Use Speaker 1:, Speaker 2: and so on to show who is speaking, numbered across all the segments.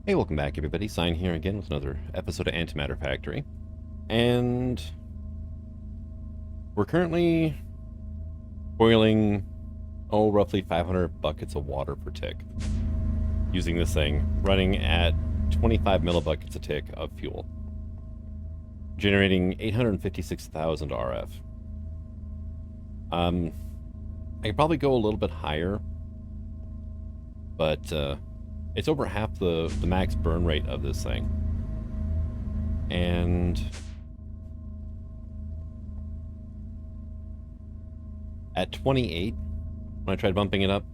Speaker 1: Hey, welcome back everybody. Sign here again with another episode of Antimatter Factory. And we're currently boiling, roughly 500 buckets of water per tick. Using this thing, running at 25 millibuckets a tick of fuel. Generating 856,000 RF. I could probably go a little bit higher, but it's over half the max burn rate of this thing. And at 28, when I tried bumping it up,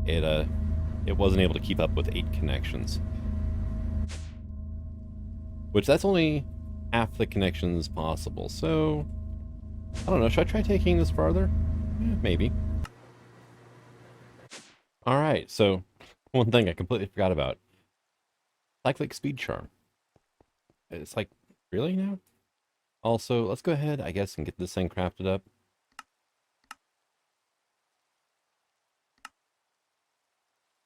Speaker 1: it wasn't able to keep up with 8 connections. Which that's only half the connections possible. So I don't know, should I try taking this farther? Maybe. Alright, so one thing I completely forgot about. Cyclic speed charm. It's like, really now? Also, let's go ahead, I guess, and get this thing crafted up.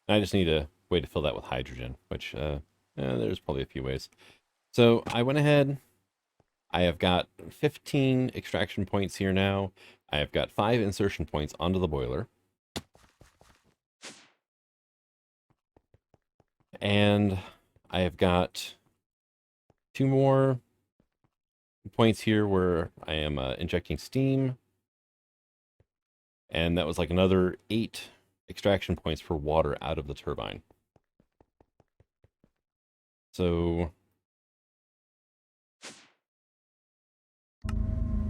Speaker 1: I just need a way to fill that with hydrogen, which, there's probably a few ways. So I went ahead. I have got 15 extraction points here now. I have got 5 insertion points onto the boiler. And I have got 2 more points here where I am injecting steam. And that was like another 8 extraction points for water out of the turbine. So go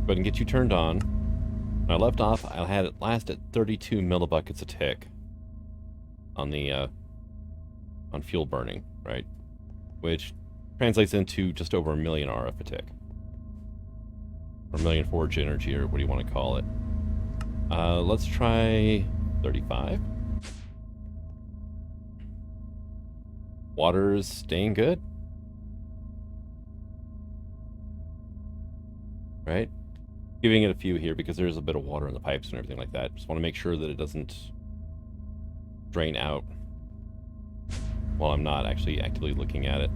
Speaker 1: ahead and get you turned on. When I left off, I had it last at 32 millibuckets a tick on the on fuel burning, right? Which translates into just over 1 million RF a tick. Or 1 million forge energy, or what do you want to call it? Let's try 35. Water's staying good. Right? Giving it a few here because there's a bit of water in the pipes and everything like that. Just want to make sure that it doesn't drain out while I'm not actually actively looking at it.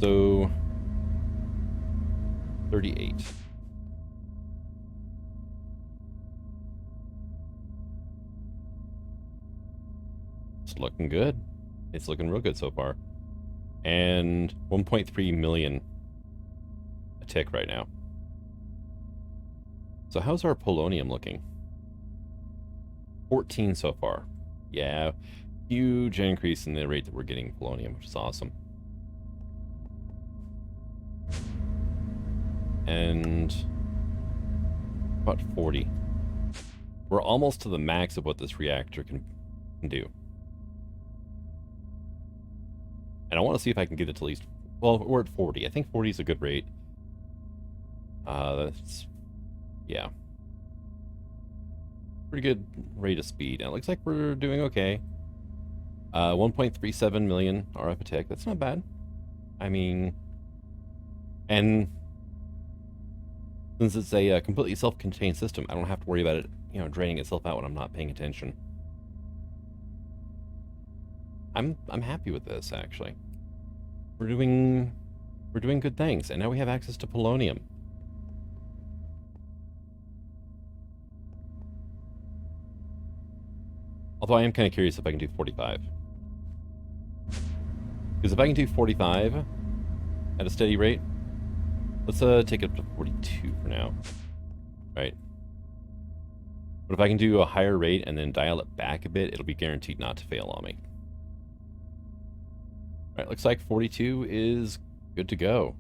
Speaker 1: So 38. It's looking good. It's looking real good so far. And 1.3 million a tick right now. So how's our polonium looking? 14 so far. Yeah, huge increase in the rate that we're getting polonium, which is awesome. And about 40. We're almost to the max of what this reactor can do. And I want to see if I can get it to at least, well, we're at 40. I think 40 is a good rate. That's, yeah. Pretty good rate of speed. And it looks like we're doing okay. 1.37 million RF a tick. That's not bad. I mean, and since it's a completely self-contained system, I don't have to worry about it, draining itself out when I'm not paying attention. I'm happy with this, actually. We're doing good things, and now we have access to polonium. Although I am kind of curious if I can do 45. Because if I can do 45 at a steady rate, let's take it up to 42 for now. Right? But if I can do a higher rate and then dial it back a bit, it'll be guaranteed not to fail on me. Alright, looks like 42 is good to go.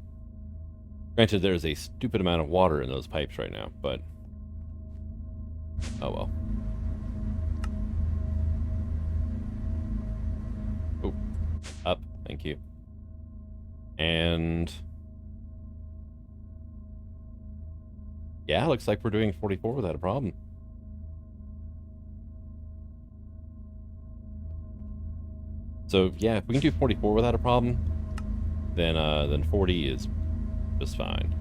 Speaker 1: Granted, there's a stupid amount of water in those pipes right now, but oh well. Oh, up, thank you. And yeah, looks like we're doing 44 without a problem. So yeah, if we can do 44 without a problem, then 40 is just fine.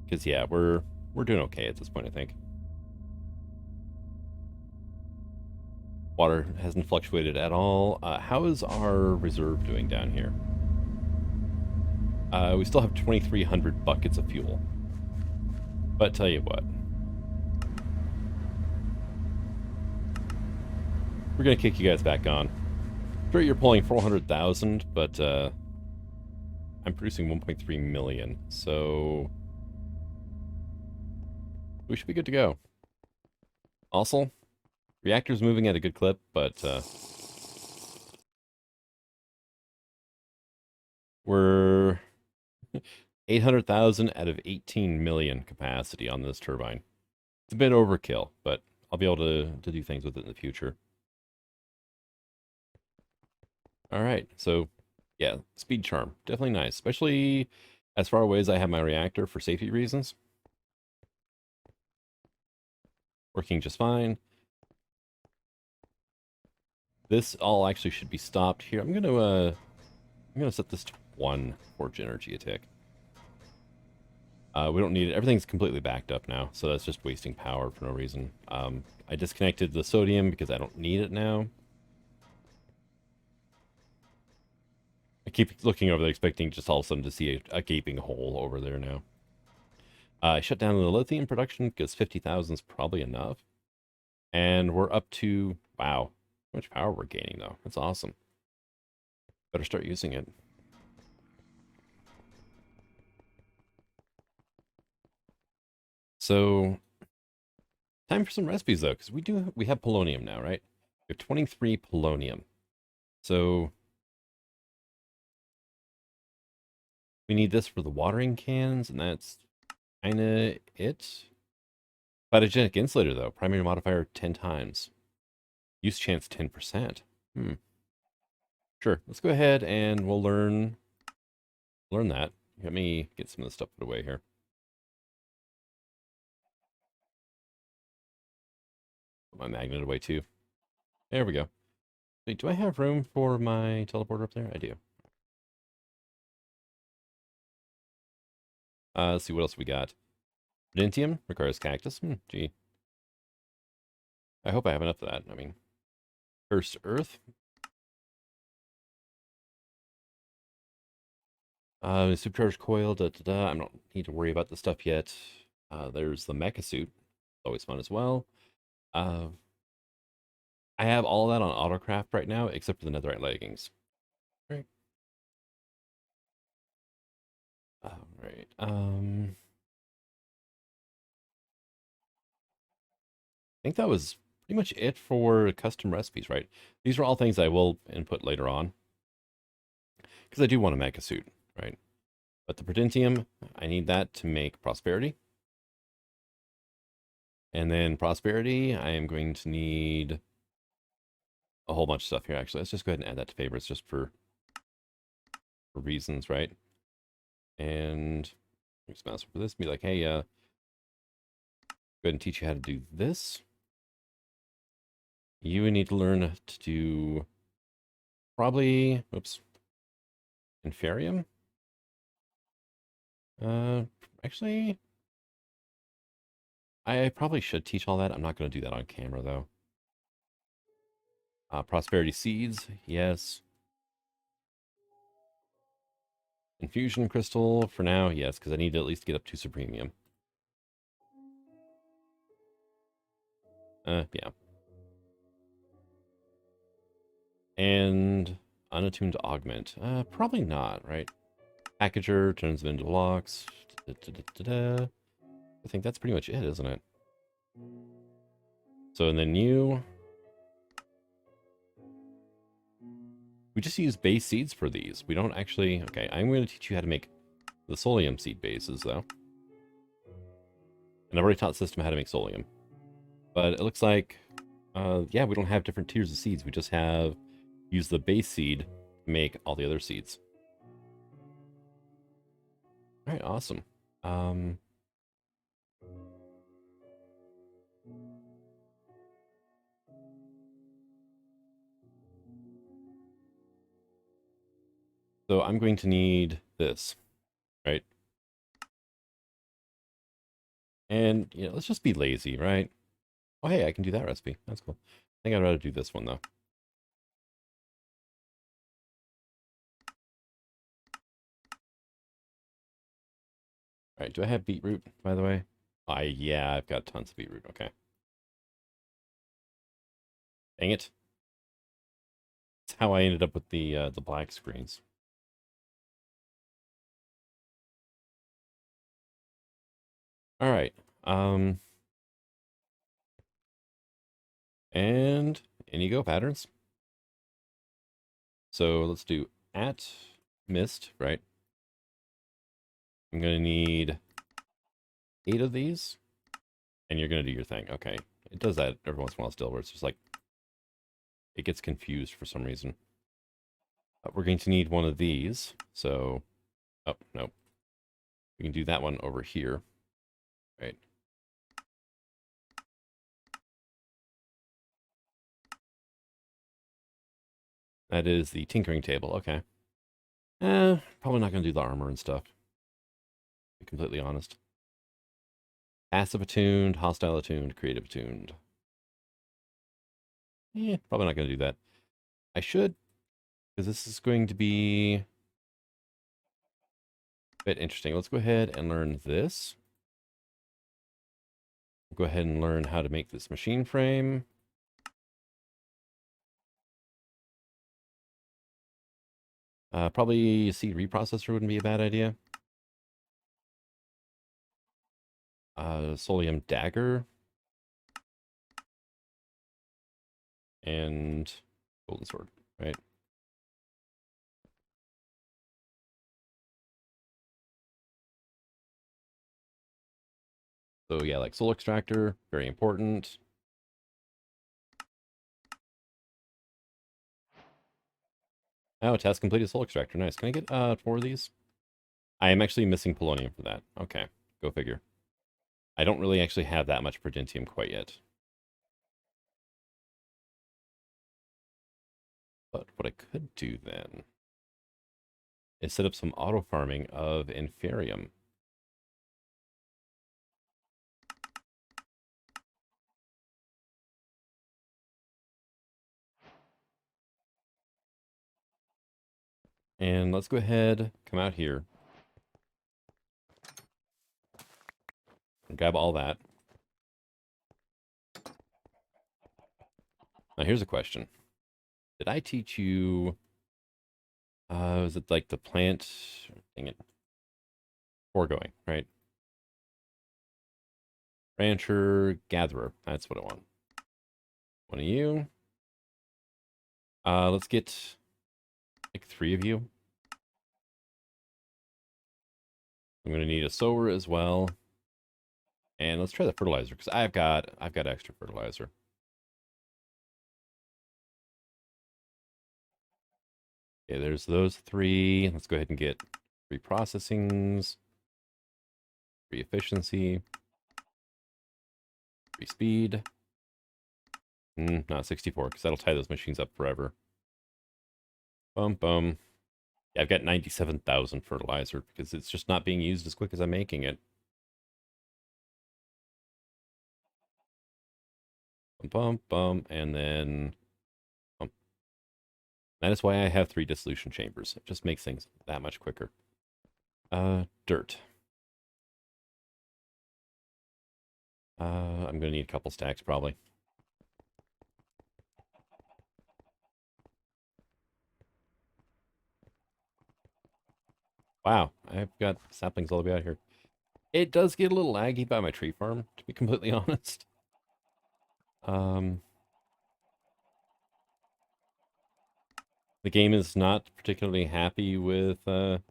Speaker 1: Because yeah, we're doing okay at this point, I think. Water hasn't fluctuated at all. How is our reserve doing down here? We still have 2,300 buckets of fuel. But tell you what. We're going to kick you guys back on. Sure, you're pulling 400,000, but I'm producing 1.3 million, so we should be good to go. Also, reactor's moving at a good clip, but we're 800,000 out of 18 million capacity on this turbine. It's a bit overkill, but I'll be able to do things with it in the future. All right, so yeah, speed charm, definitely nice, especially as far away as I have my reactor for safety reasons. Working just fine. This all actually should be stopped here. I'm gonna set this to 1 forge energy a tick. We don't need it. Everything's completely backed up now, so that's just wasting power for no reason. I disconnected the sodium because I don't need it now. I keep looking over there expecting just all of a sudden to see a gaping hole over there now. I shut down the lithium production because 50,000 is probably enough. And we're up to, wow, how much power we're gaining though. That's awesome. Better start using it. So, time for some recipes though, because we have polonium now, right? We have 23 polonium. So we need this for the watering cans, and that's kinda it. Photogenic insulator though, primary modifier 10 times. Use chance 10%. Sure, let's go ahead and we'll learn that. Let me get some of this stuff put away here. Put my magnet away too. There we go. Wait, do I have room for my teleporter up there? I do. Let's see what else we got. Dentium requires cactus. Gee. I hope I have enough of that. I mean, cursed earth. Supercharged coil. I don't need to worry about the stuff yet. There's the mecha suit. Always fun as well. I have all that on autocraft right now, except for the netherite leggings. Right. All right. I think that was pretty much it for custom recipes, right? These are all things I will input later on. Because I do want a mecha suit, right? But the Prudentium, I need that to make prosperity. And then prosperity, I am going to need a whole bunch of stuff here, actually. Let's just go ahead and add that to favorites just for reasons, right? And just mouse for this, be like, hey, go ahead and teach you how to do this. You need to learn to do probably, oops, inferium. Actually, I probably should teach all that. I'm not going to do that on camera, though. Prosperity seeds, yes. Infusion crystal, for now, yes, because I need to at least get up to supremium. Yeah. And unattuned augment. Probably not, right? Packager turns them into blocks. I think that's pretty much it, isn't it? So, and then you... We just use base seeds for these. We don't actually... Okay, I'm going to teach you how to make the solium seed bases, though. And I've already taught system how to make solium. But it looks like... yeah, we don't have different tiers of seeds. We just have... Use the base seed to make all the other seeds. Alright, awesome. So I'm going to need this, right? And, you know, let's just be lazy, right? Oh, hey, I can do that recipe. That's cool. think I'd rather do this one, though. All right, do I have beetroot, by the way? Yeah, I've got tons of beetroot. Okay. Dang it. That's how I ended up with the black screens. All right. And in you go, patterns. So let's do at mist, right? I'm going to need 8 of these, and you're going to do your thing. Okay. It does that every once in a while still, where it's just like, it gets confused for some reason. We're going to need one of these. So, oh, no. We can do that one over here, right? That is the tinkering table. Okay. Probably not going to do the armor and stuff, to be completely honest. Passive attuned, hostile attuned, creative attuned. Probably not going to do that. I should, because this is going to be a bit interesting. Let's go ahead and learn this. Go ahead and learn how to make this machine frame. Probably a seed reprocessor wouldn't be a bad idea. Solium dagger. And golden sword, right? So yeah, like soul extractor, very important. Oh, task completed soul extractor. Nice. Can I get 4 of these? I am actually missing polonium for that. Okay, go figure. I don't really actually have that much prudentium quite yet. But what I could do then is set up some auto farming of inferium. And let's go ahead, come out here, and grab all that. Now here's a question. Did I teach you, was it like the plant, dang it, foregoing, right? Rancher, gatherer, that's what I want. One of you. Let's get like 3 of you. I'm gonna need a sower as well. And let's try the fertilizer, because I've got extra fertilizer. Okay, there's those 3. Let's go ahead and get 3 processings, 3 efficiency, 3 speed. Not 64, because that'll tie those machines up forever. Bum bum. Yeah, I've got 97,000 fertilizer, because it's just not being used as quick as I'm making it. Bum bum bum, and then bum. That is why I have 3 dissolution chambers. It just makes things that much quicker. Dirt. I'm gonna need a couple stacks, probably. Wow, I've got saplings all the way out here. It does get a little laggy by my tree farm, to be completely honest. The game is not particularly happy with what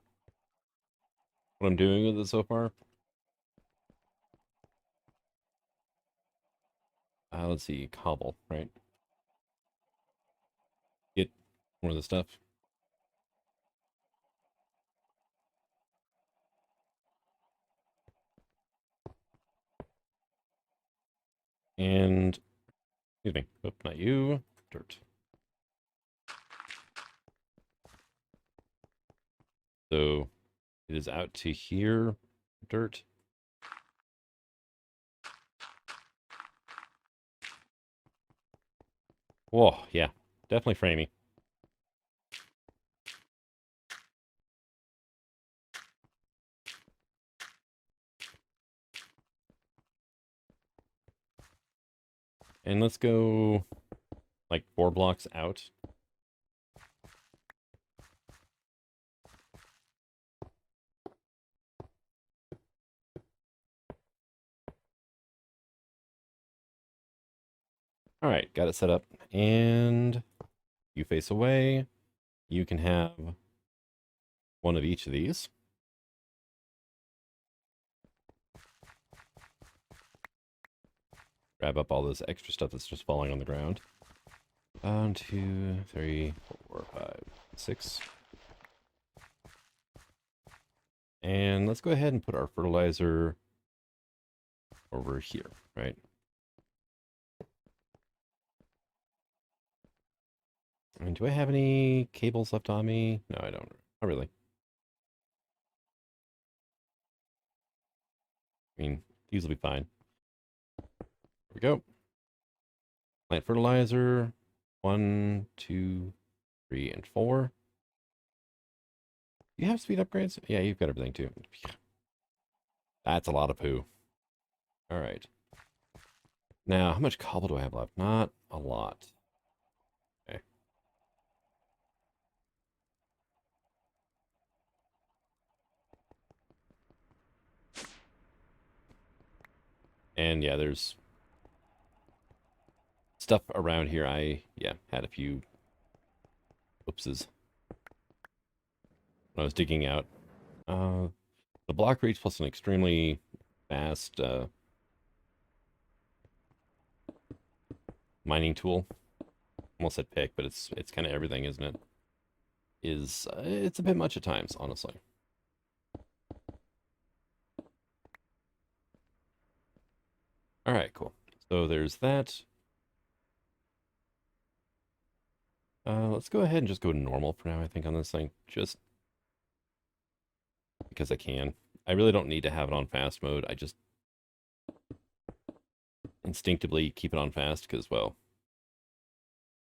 Speaker 1: I'm doing with it so far. Let's see, cobble, right? Get more of the stuff. And, excuse me, oh, not you, dirt. So it is out to here, dirt. Whoa, yeah. Definitely framey. And let's go like 4 blocks out. All right, got it set up. And you face away. You can have one of each of these. Grab up all this extra stuff that's just falling on the ground. 1, 2, 3, 4, 5, 6. And let's go ahead and put our fertilizer over here, right? I mean, do I have any cables left on me? No, I don't. Not really. I mean, these will be fine. There we go. Plant fertilizer. 1, 2, 3, and 4. Do you have speed upgrades? Yeah, you've got everything too. That's a lot of poo. All right. Now, how much cobble do I have left? Not a lot. Okay. And yeah, there's stuff around here. Yeah, had a few whoopses when I was digging out. The block reach plus an extremely fast mining tool. Almost said pick, but it's kind of everything, isn't it? It's a bit much at times, honestly. All right, cool. So there's that. Let's go ahead and just go normal for now, I think, on this thing. Just because I can. I really don't need to have it on fast mode. I just instinctively keep it on fast because, well,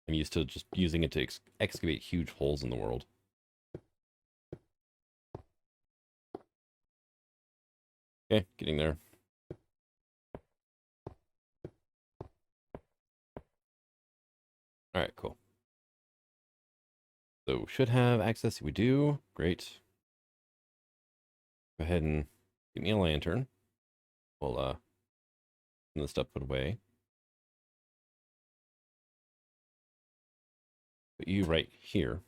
Speaker 1: I'm used to just using it to excavate huge holes in the world. Okay, getting there. All right, cool. So should have access. We do. Great. Go ahead and get me a lantern. We'll some of the stuff put away. Put you right here.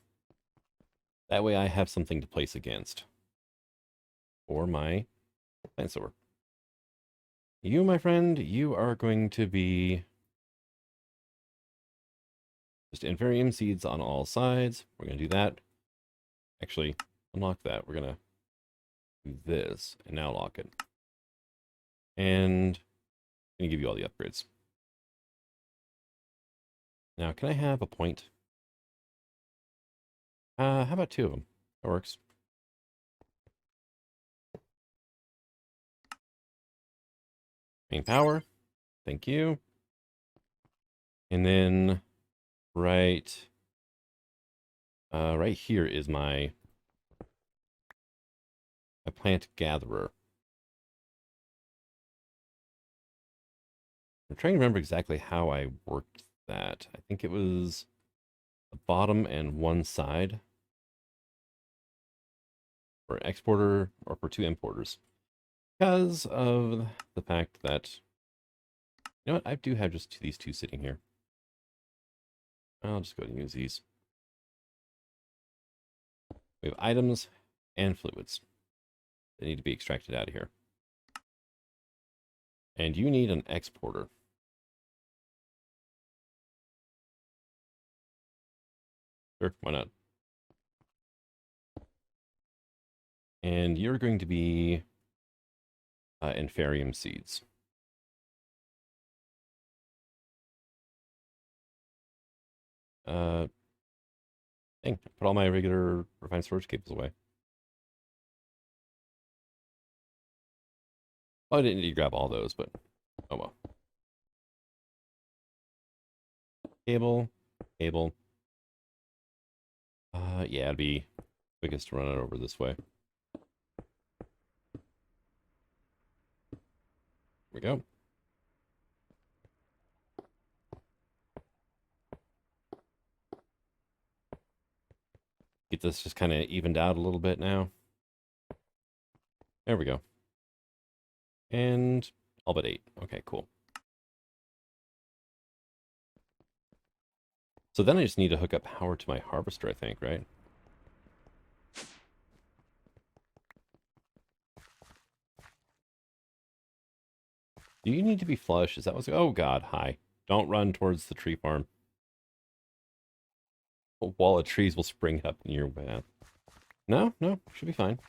Speaker 1: That way I have something to place against for my plant sower. You, my friend, you are going to be just Inferium seeds on all sides. We're going to do that. Actually, unlock that. We're going to do this and now lock it. And I'm going to give you all the upgrades. Now, can I have a point? How about 2 of them? That works. Main power. Thank you. And then right here is my plant gatherer. I'm trying to remember exactly how I worked that. I think it was the bottom and one side for exporter or for 2 importers. Because of the fact that, you know what, I do have just these 2 sitting here. I'll just go ahead and use these. We have items and fluids that need to be extracted out of here. And you need an exporter. Sure, why not? And you're going to be Inferium seeds. Dang, put all my regular refined storage cables away. Well, I didn't need to grab all those, but oh well. Cable. cable. Yeah, it'd be quickest to run it over this way. Here we go. Get this just kind of evened out a little bit now. There we go. And all but 8. Okay, cool. So then I just need to hook up power to my harvester, I think, right? Do you need to be flush? Is that what's... Oh, God, hi. Don't run towards the tree farm. A wall of trees will spring up in your path. No, should be fine.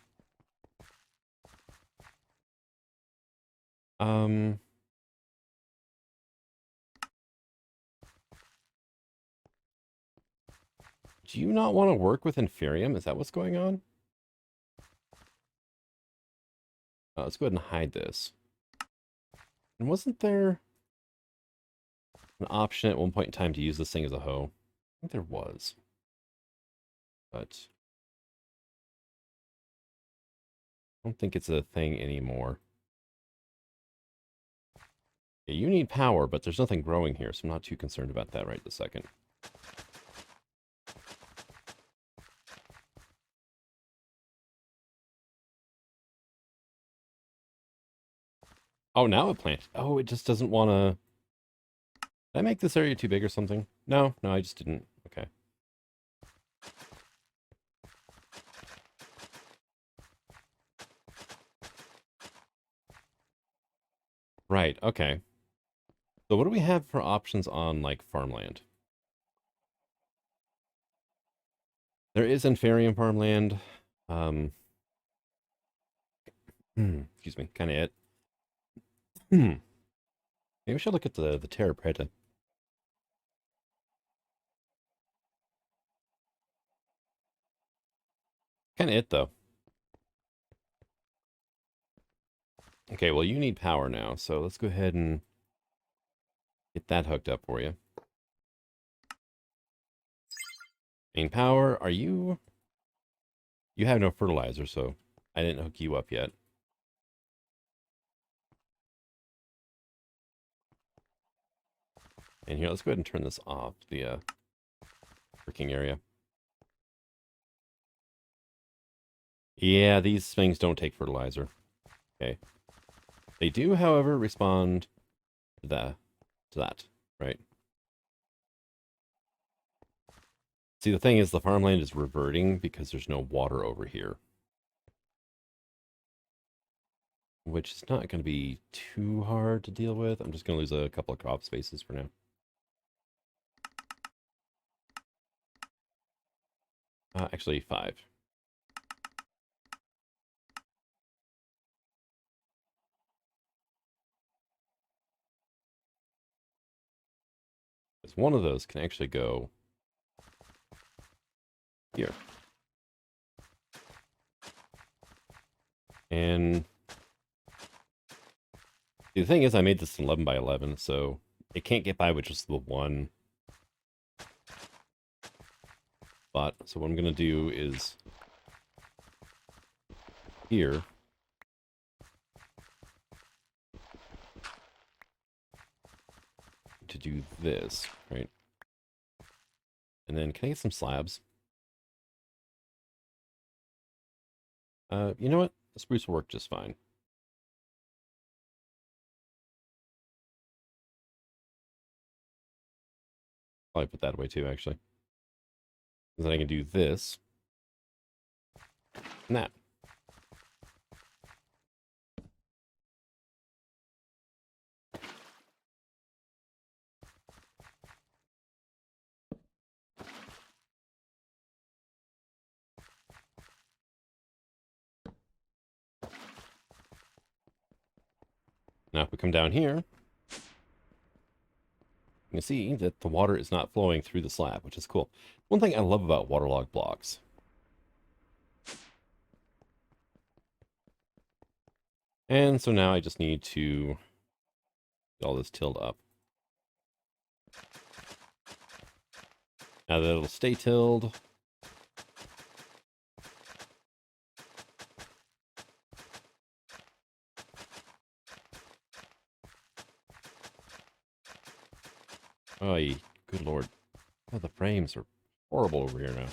Speaker 1: Do you not want to work with Inferium? Is that what's going on? Let's go ahead and hide this. And wasn't there an option at one point in time to use this thing as a hoe? I think there was. But I don't think it's a thing anymore. Yeah, you need power, but there's nothing growing here, so I'm not too concerned about that right this second. Oh, now it planted. Oh, it just doesn't want to... Did I make this area too big or something? No, I just didn't. Okay. Right, okay. So what do we have for options on, like, farmland? There is Inferium farmland. Excuse me, kind of it. Maybe we should look at the Terra Preta. Kind of it, though. Okay, well, you need power now, so let's go ahead and get that hooked up for you. Main power, are you... You have no fertilizer, so I didn't hook you up yet. And here, let's go ahead and turn this off, the working area. Yeah, these things don't take fertilizer. Okay. They do, however, respond to that, right? See, the thing is, the farmland is reverting because there's no water over here. Which is not going to be too hard to deal with. I'm just going to lose a couple of crop spaces for now. Actually, 5. Because one of those can actually go here. And the thing is, I made this 11 by 11, so it can't get by with just the one. But, so what I'm going to do is here. To do this, right? And then can I get some slabs? You know what? The spruce will work just fine. Probably put that away too, actually. And then I can do this. And that. Now if we come down here, you can see that the water is not flowing through the slab, which is cool. One thing I love about waterlogged blocks. And so now I just need to get all this tilled up. Now that it'll stay tilled. Oh, good lord. Oh, the frames are horrible over here now.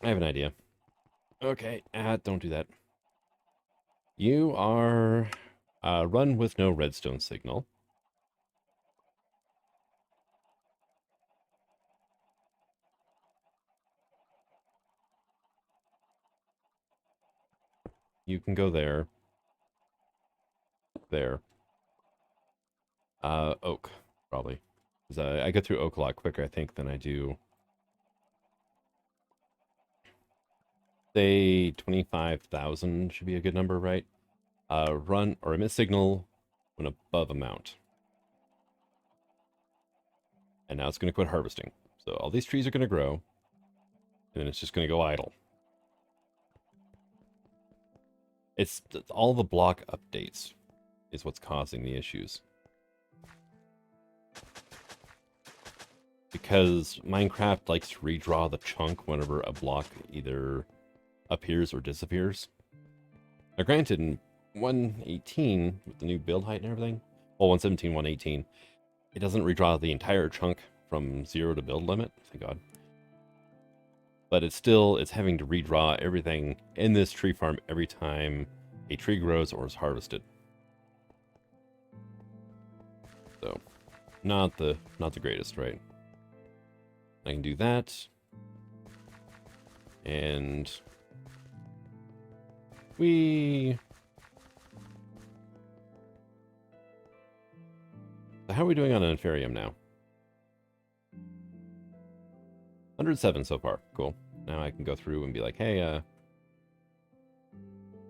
Speaker 1: I have an idea. Okay, don't do that. You are run with no redstone signal. You can go there. There. Oak, probably. Because I go through oak a lot quicker, I think, than I do. Say 25,000 should be a good number, right? Run or emit signal when above amount. And now it's going to quit harvesting. So all these trees are going to grow, and then it's just going to go idle. It's all the block updates is what's causing the issues. Because Minecraft likes to redraw the chunk whenever a block either appears or disappears. Now granted, in 1.18, with the new build height and everything, well, 1.17, 1.18, it doesn't redraw the entire chunk from 0 to build limit, thank God. But it's having to redraw everything in this tree farm every time a tree grows or is harvested. So, not the greatest, right? I can do that. And so how are we doing on Inferium now? 107 so far. Cool. Now I can go through and be like, hey,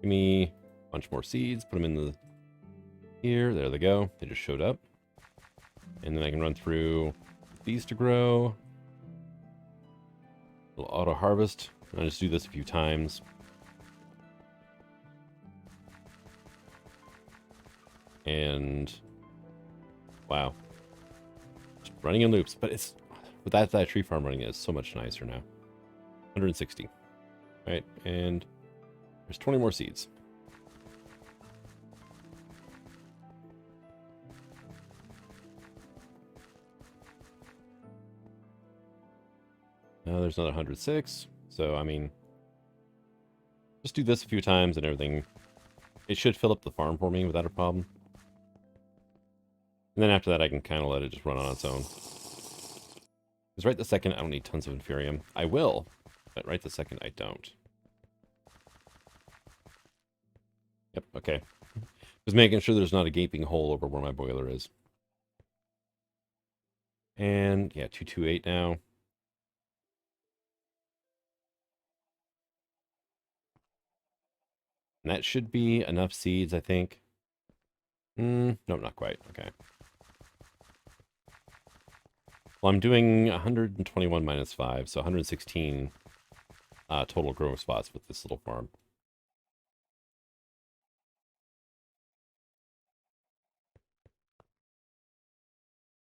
Speaker 1: give me a bunch more seeds, put them in the here. There they go. They just showed up. And then I can run through these to grow. A little auto harvest. I'll just do this a few times. And wow. Just running in loops, but it's with that tree farm running is so much nicer now. 160. Right? And there's 20 more seeds. Now there's another 106. So, I mean, just do this a few times and everything. It should fill up the farm for me without a problem. And then after that, I can kind of let it just run on its own. Because right this second, I don't need tons of Inferium. I will, but right this second, I don't. Yep, okay. Just making sure there's not a gaping hole over where my boiler is. And, yeah, 228 now. And that should be enough seeds, I think. No, not quite. Okay. Well, I'm doing 121 minus 5, so 116 total grow spots with this little farm.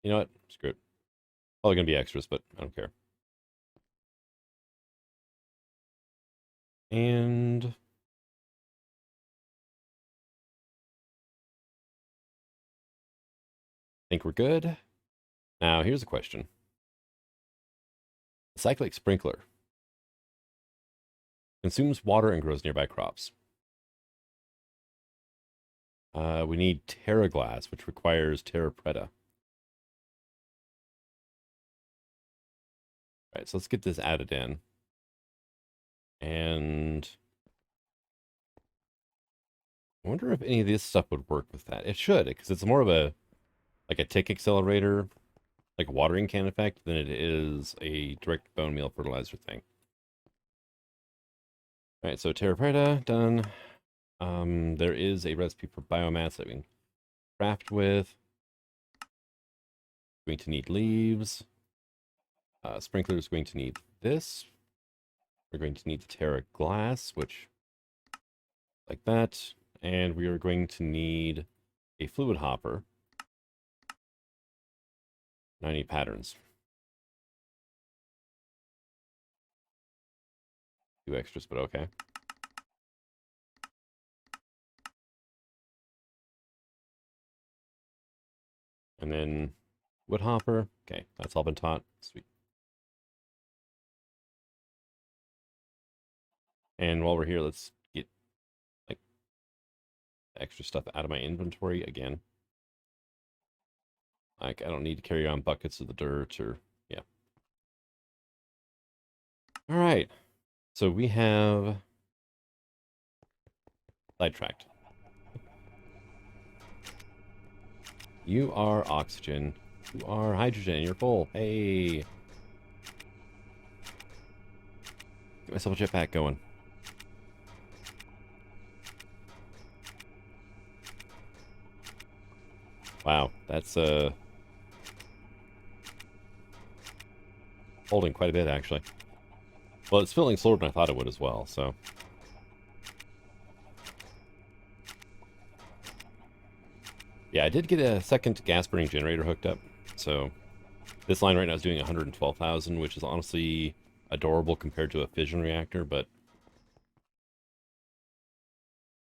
Speaker 1: You know what? Screw it. Probably going to be extras, but I don't care. And I think we're good. Now, here's a question. The cyclic sprinkler consumes water and grows nearby crops. We need Terra Glass, which requires Terra Preta. Right, so let's get this added in. And I wonder if any of this stuff would work with that. It should, because it's more of a tick accelerator, like watering can effect, than it is a direct bone meal fertilizer thing. All right, so Terra Preta, done. There is a recipe for biomass that we can craft with. Going to need leaves. Sprinkler is going to need this. We're going to need the Terra Glass, which, like that. and we are going to need a fluid hopper. I need patterns. 2 extras, but okay. And then wood hopper. Okay, that's all been taught. Sweet. And while we're here, let's get like extra stuff out of my inventory again. Like, I don't need to carry on buckets of the dirt or, yeah. All right. So we have sidetracked. You are oxygen. You are hydrogen. You're full. Hey. Get myself a jetpack going. Wow, that's holding quite a bit actually. Well, it's filling slower than I thought it would as well, so. Yeah, I did get a second gas burning generator hooked up. So this line right now is doing 112,000, which is honestly adorable compared to a fission reactor, but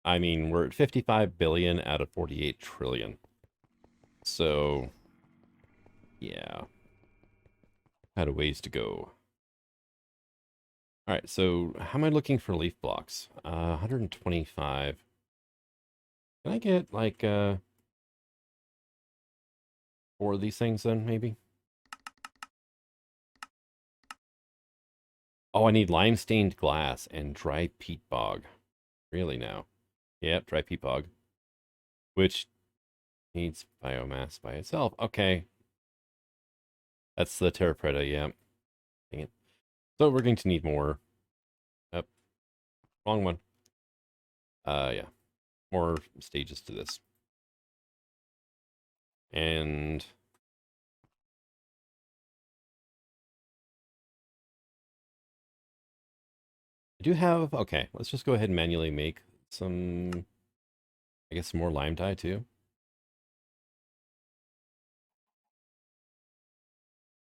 Speaker 1: I mean, we're at 55 billion out of 48 trillion. So yeah, had a ways to go. All right, so how am I looking for leaf blocks? 125. Can I get like 4 of these things then, maybe? Oh, I need lime-stained glass and dry peat bog. Really now? Yep, dry peat bog. Which needs biomass by itself. Okay. That's the terra preta, yeah. Dang it. So we're going to need more. Yep. Wrong one. Yeah. More stages to this. And I do have, okay, let's just go ahead and manually make some, I guess, some more lime dye too.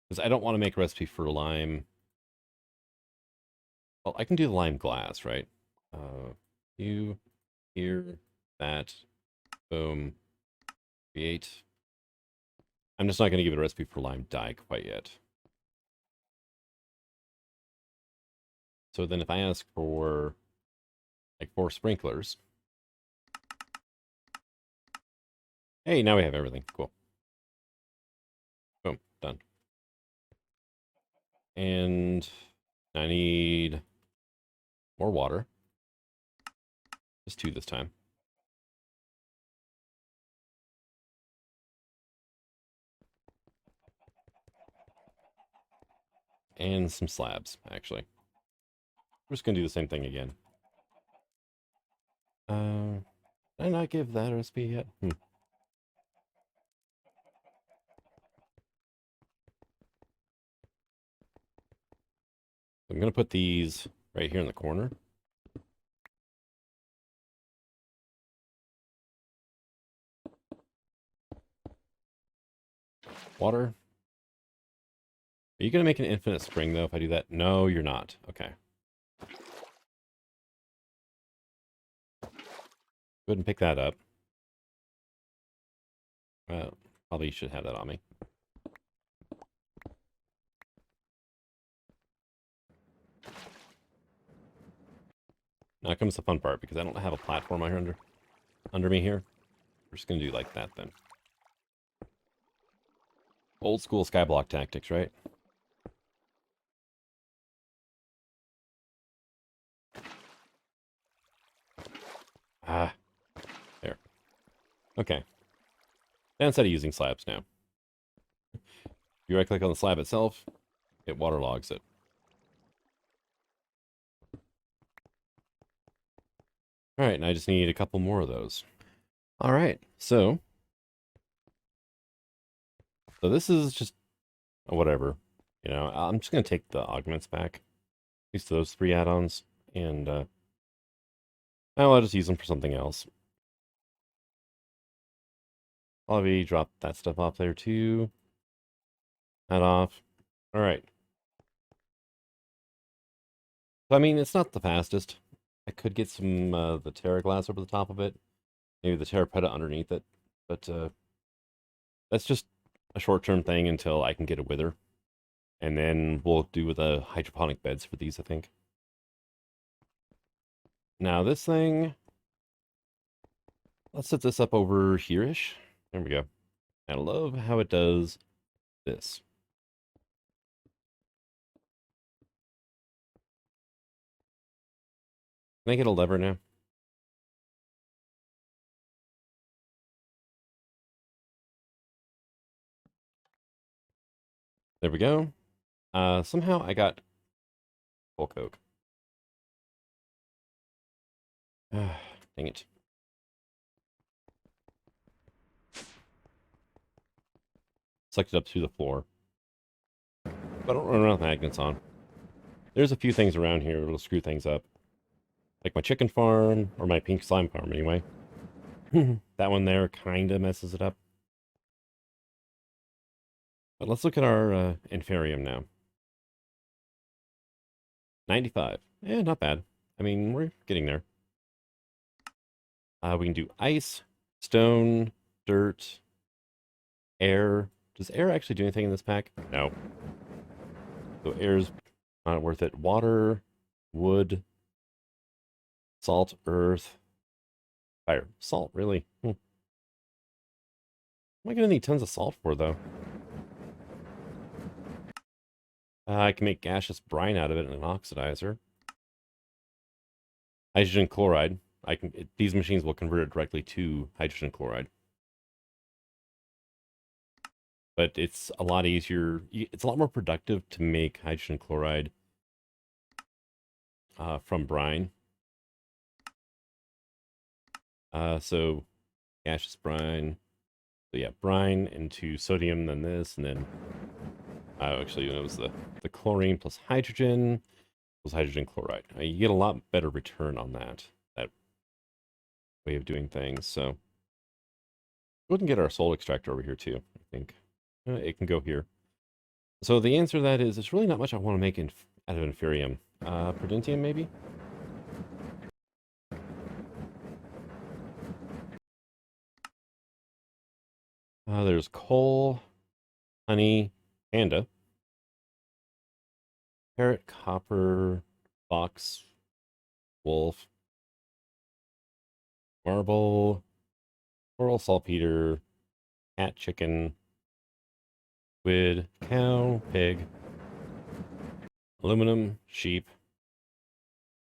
Speaker 1: Because I don't want to make a recipe for lime. Well, I can do the lime glass, right? You, here, that, boom, create. I'm just not going to give it a recipe for lime dye quite yet. So then if I ask for like 4 sprinklers. Hey, now we have everything. Cool. Boom, done. And I need more water. Just 2 this time. And some slabs, actually. We're just going to do the same thing again. Did I not give that a recipe yet? I'm going to put these right here in the corner. Water. Are you going to make an infinite spring, though, if I do that? No, you're not. Okay. Go ahead and pick that up. Well, probably should have that on me. Now comes the fun part, because I don't have a platform under me here. We're just going to do like that, then. Old school skyblock tactics, right? Ah, there. Okay. Downside of using slabs now. If you right-click on the slab itself, it waterlogs it. All right, and I just need a couple more of those. All right, so this is just whatever. You know, I'm just going to take the augments back. At least those 3 add-ons. And I'll just use them for something else. Probably drop that stuff off there too. That off. All right. So, I mean, it's not the fastest. I could get some the Terra glass over the top of it. Maybe the Terrapeta underneath it. But that's just a short-term thing until I can get a wither. And then we'll do the hydroponic beds for these, I think. Now this thing, let's set this up over here-ish. There we go. I love how it does this. Can I get a lever now? There we go. Somehow I got full coke. Dang it. Sucked it up through the floor. But I don't run around with magnets on. There's a few things around here that'll screw things up. Like my chicken farm, or my pink slime farm anyway. That one there kinda messes it up. But let's look at our inferium now. 95. Eh, not bad. I mean, we're getting there. We can do ice, stone, dirt, air. Does air actually do anything in this pack? No. So air's not worth it. Water, wood, salt, earth, fire. Salt, really? What am I going to need tons of salt for, though? I can make gaseous brine out of it in an oxidizer. Hydrogen chloride. These machines will convert it directly to hydrogen chloride. But it's a lot easier. It's a lot more productive to make hydrogen chloride from brine. So gaseous brine. So yeah, brine into sodium, then this, and then actually it was the chlorine plus hydrogen plus hydrogen chloride. You get a lot better return on that way of doing things. So we can get our soul extractor over here too, I think. It can go here. So the answer to that is, it's really not much I want to make out of inferium. Prudentium, maybe? There's coal, honey, panda, parrot, copper, fox, wolf, marble, coral, saltpeter, cat, chicken, squid, cow, pig, aluminum, sheep,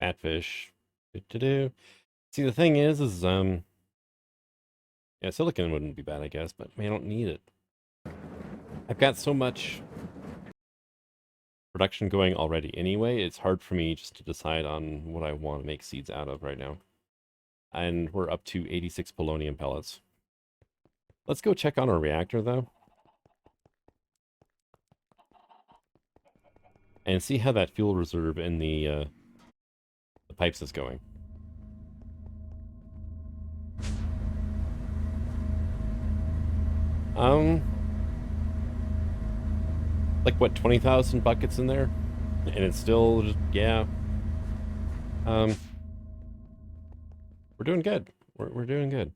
Speaker 1: catfish. See, the thing is yeah, silicon wouldn't be bad, I guess, but I don't need it. I've got so much production going already anyway, it's hard for me just to decide on what I want to make seeds out of right now. And we're up to 86 polonium pellets. Let's go check on our reactor, though. And see how that fuel reserve in the pipes is going. Like what, 20,000 buckets in there? And it's still just, yeah. We're doing good. We're doing good.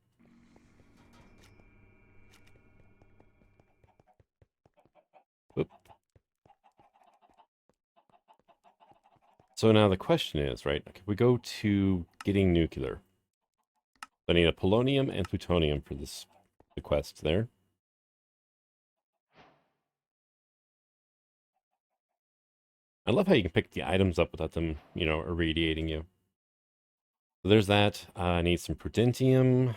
Speaker 1: Oop. So now the question is, right, okay, we go to getting nuclear. I need a polonium and plutonium for this quest there. I love how you can pick the items up without them, irradiating you. So there's that. I need some prudentium.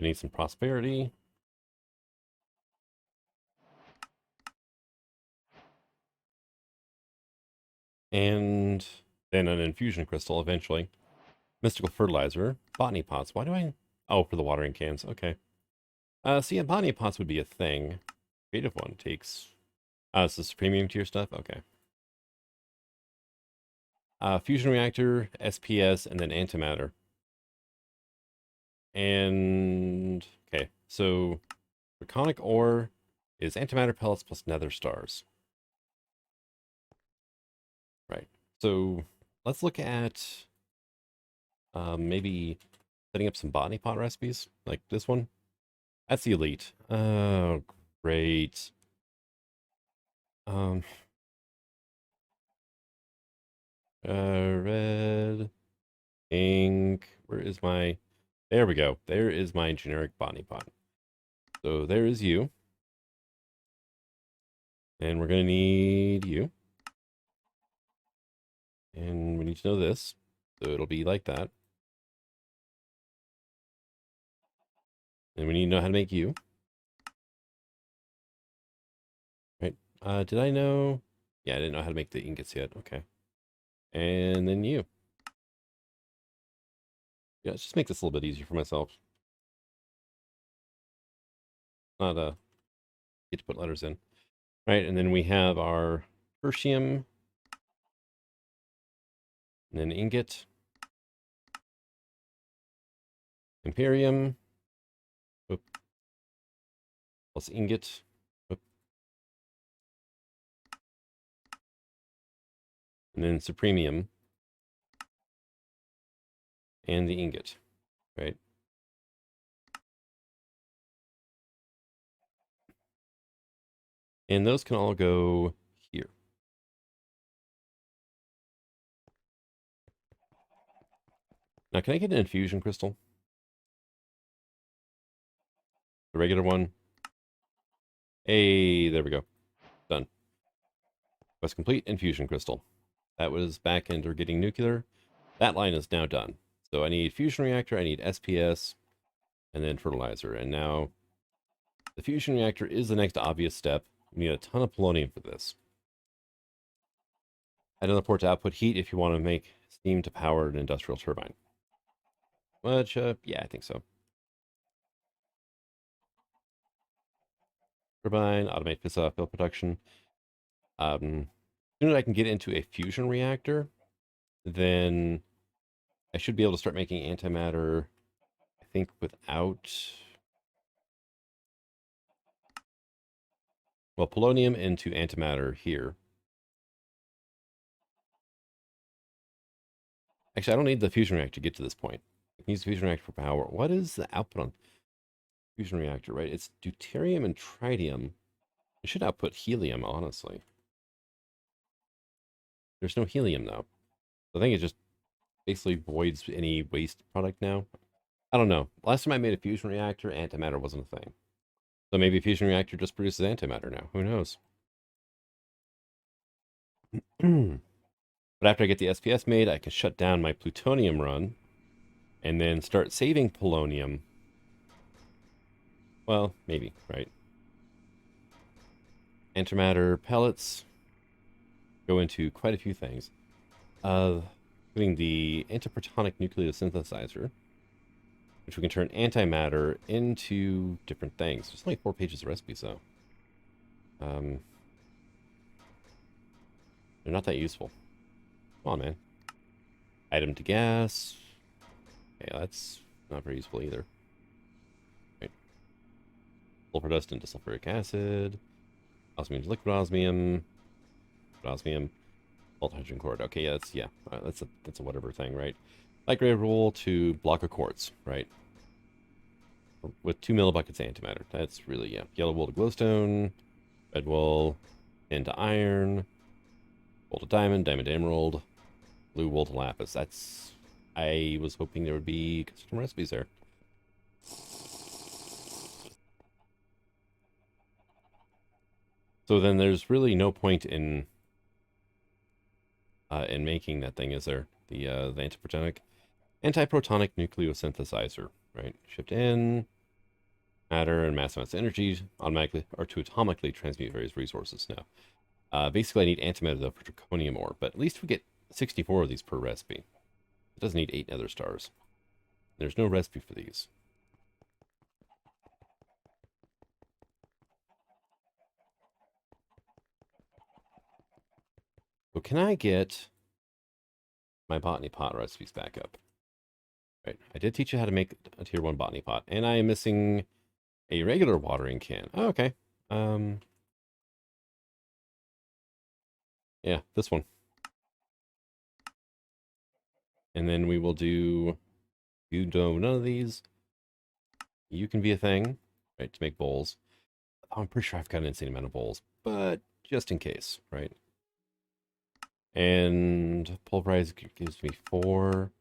Speaker 1: I need some prosperity. And then an infusion crystal eventually. Mystical fertilizer. Botany pots. Why do I... Oh, for the watering cans. Okay. So yeah, botany pots would be a thing. Creative one takes... is this premium tier stuff? Okay. fusion reactor, SPS, and then antimatter. And okay, so draconic ore is antimatter pellets plus nether stars. Right. So let's look at maybe setting up some botany pot recipes like this one. That's the elite. Oh, great. Um, red, ink. Where is my? There we go. There is my generic botany pot. So there is you. And we're going to need you. And we need to know this. So it'll be like that. And we need to know how to make you. Right. Did I know? Yeah, I didn't know how to make the ingots yet. Okay. And then you. Yeah, let's just make this a little bit easier for myself. Not get to put letters in. Right, and then we have our tertium. And then ingot. Imperium. Oop. Plus ingot. Oop. And then supremium. And the ingot. Right. And those can all go here. Now, can I get an infusion crystal? The regular one? Hey, there we go. Done. Quest complete, infusion crystal. That was back into getting nuclear. That line is now done. So I need fusion reactor, I need SPS, and then fertilizer. And now the fusion reactor is the next obvious step. We need a ton of polonium for this. Add another port to output heat if you want to make steam to power an industrial turbine. Which, yeah, I think so. Turbine, automate fissile fuel production. As soon as I can get into a fusion reactor, then I should be able to start making antimatter, I think, without... Well, polonium into antimatter here. Actually, I don't need the fusion reactor to get to this point. I can use the fusion reactor for power. What is the output on fusion reactor, right? It's deuterium and tritium. It should output helium, honestly. There's no helium, though. So I think it just basically voids any waste product now. I don't know. Last time I made a fusion reactor, antimatter wasn't a thing. So maybe a fusion reactor just produces antimatter now. Who knows? But after I get the SPS made, I can shut down my plutonium run and then start saving polonium. Well, maybe, right? Antimatter pellets go into quite a few things. Including the antiprotonic nucleosynthesizer, which we can turn antimatter into different things. There's only 4 pages of recipes, though. They're not that useful. Come on, man. Item to gas. Okay, that's not very useful either. Right. Sulfur dust into sulfuric acid. Osmium to liquid osmium. Osmium. Hydrogen cord. Okay, yeah, that's a whatever thing, right? Light gray wool to block of quartz, right? With 2 millibuckets antimatter. That's really, yeah. Yellow wool to glowstone. Red wool into iron. Wool to diamond. Diamond to emerald. Blue wool to lapis. That's... I was hoping there would be custom recipes there. So then there's really no point in making that thing, is there? The antiprotonic nucleosynthesizer, right? Shift in, matter and mass amounts of energy automatically or to atomically transmute various resources. Now, basically, I need antimatter though for draconium ore, but at least we get 64 of these per recipe. It doesn't need 8 nether stars. There's no recipe for these. So can I get my botany pot recipes back up. Right, I did teach you how to make a tier 1 botany pot, and I am missing a regular watering can. Oh, okay. Yeah, this one. And then we will do, you do none of these. You can be a thing, right, to make bowls. Oh, I'm pretty sure I've got an insane amount of bowls, but just in case, right? And pulverize gives me 4.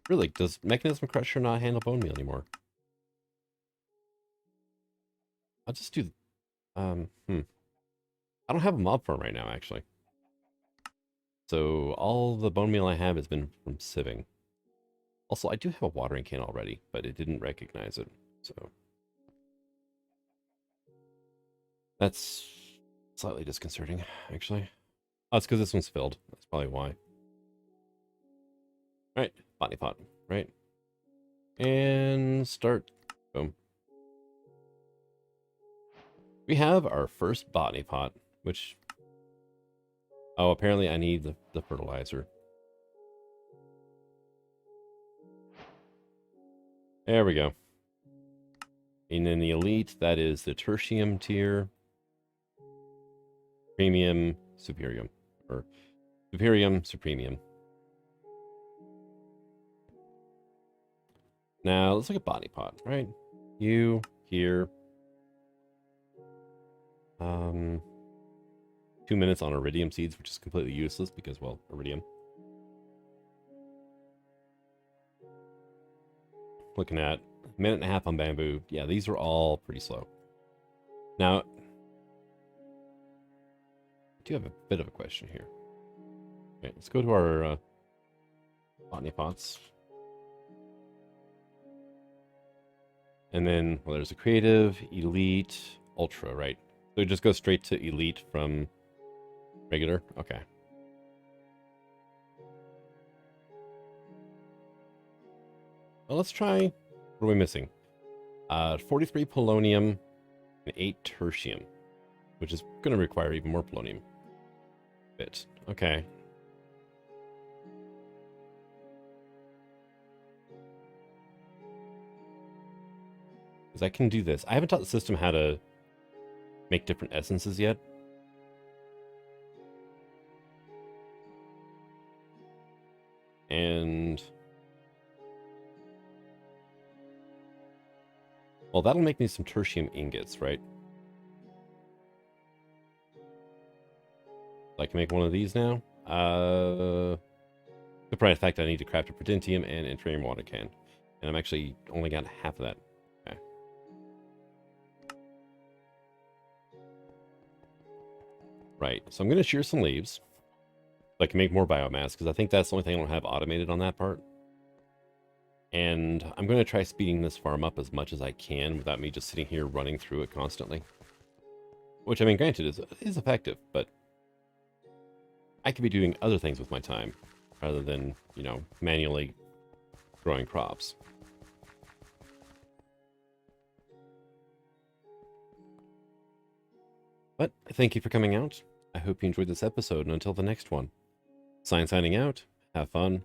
Speaker 1: Really, does Mechanism Crusher not handle bone meal anymore? I'll just do, I don't have a mob farm right now, actually. So all the bone meal I have has been from sieving. Also, I do have a watering can already, but it didn't recognize it, so that's slightly disconcerting, actually. Oh, it's because this one's filled. That's probably why. Right, botany pot, right? And start. Boom. We have our first botany pot, which... Oh, apparently I need the fertilizer. There we go. And then the elite, that is the tertium tier. Premium, superium. Or superium, supremium. Now, let's look at botany pot, right? You, here. 2 minutes on iridium seeds, which is completely useless because, well, iridium. Looking at a minute and a half on bamboo. Yeah, these are all pretty slow. Now, I do have a bit of a question here. Okay, let's go to our botany pots. And then, well, there's a creative, elite, ultra, right? So it just goes straight to elite from regular? Okay. Well, let's try... What are we missing? 43 polonium and 8 tertium, which is going to require even more polonium. Bit. Okay. Because I can do this. I haven't taught the system how to make different essences yet. And... well, that'll make me some tertium ingots, right? I can make one of these now. The price fact I need to craft a prudentium and antimatter water can. And I'm actually only got half of that. Okay. Right, so I'm going to shear some leaves. So I can make more biomass, because I think that's the only thing I don't have automated on that part. And I'm going to try speeding this farm up as much as I can without me just sitting here running through it constantly. Which, I mean, granted, is effective, but I could be doing other things with my time rather than, you know, manually growing crops. But thank you for coming out. I hope you enjoyed this episode, and until the next one, signing out, have fun,